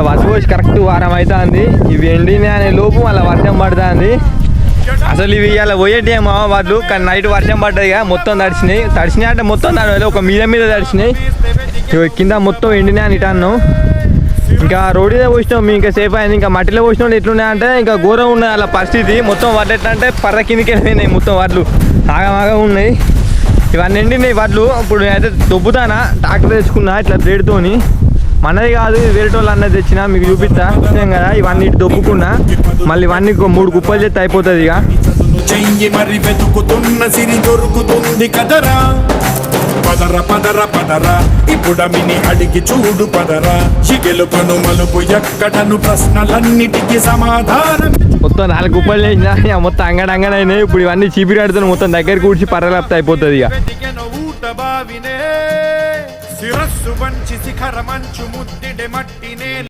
వడ్లు పోసి కరెక్ట్ వారం అవుతుంది. ఇవి ఎండిన అనే లోపు మళ్ళీ వర్షం పడుతుంది. అసలు ఇవి ఇలా పోయేటేమో వడ్లు, కానీ నైట్ వర్షం పడ్డది కదా, మొత్తం తడిచినాయి అంటే మొత్తం తడవలేదు, ఒక మీద తడిచినాయి. కింద మొత్తం ఎండినాయి అని ఇటాను. ఇంకా రోడ్డు మీద పోసినాం మేము, ఇంకా సేఫ్ అయింది. ఇంకా మట్టిలో పోసినాం ఎట్లున్నాయంటే ఇంకా ఘోరం ఉన్నది అలా పరిస్థితి. మొత్తం వడ్లు ఎట్లా అంటే పర్ర కిందికి వెళ్ళిపోయినాయి మొత్తం వడ్లు, ఆగమాగా ఉన్నాయి. ఇవన్నీ ఎండినాయి వడ్లు. ఇప్పుడు అయితే దొబ్బుతానా, ట్రాక్టర్ తెచ్చుకున్నా ఇట్లా బ్లేడ్తోని. మనది కాదు, వేరేటోళ్ళు అన్నది తెచ్చినా, మీకు చూపిస్తా కదా. ఇవన్నీ ఇటు దొబ్బుకున్నా, మళ్ళీ ఇవన్నీ 3 కుప్పలు చేస్తే అయిపోతుంది. ఇక చెయ్యి మరి వెతుకుతున్న సిరి దొరుకుతుంది కదరా, పదర పదర పదర ఇప్పుడమిని అడిగి చూడు పదరా, చిగెలు కనుమలుపు ఎక్కడను ప్రశ్నలన్నిటికీ సమాధానం. మొత్తం 4 కుప్పలు చేసినా, మొత్తం అంగడంగడైనాయి. ఇప్పుడు ఇవన్నీ చీపిరాడుతున్న మొత్తం దగ్గర కూర్చి పర్రలప్త అయిపోతుంది. ఇక శిరస్సు వంచి శిఖర మంచు ముద్దిడే మట్టినే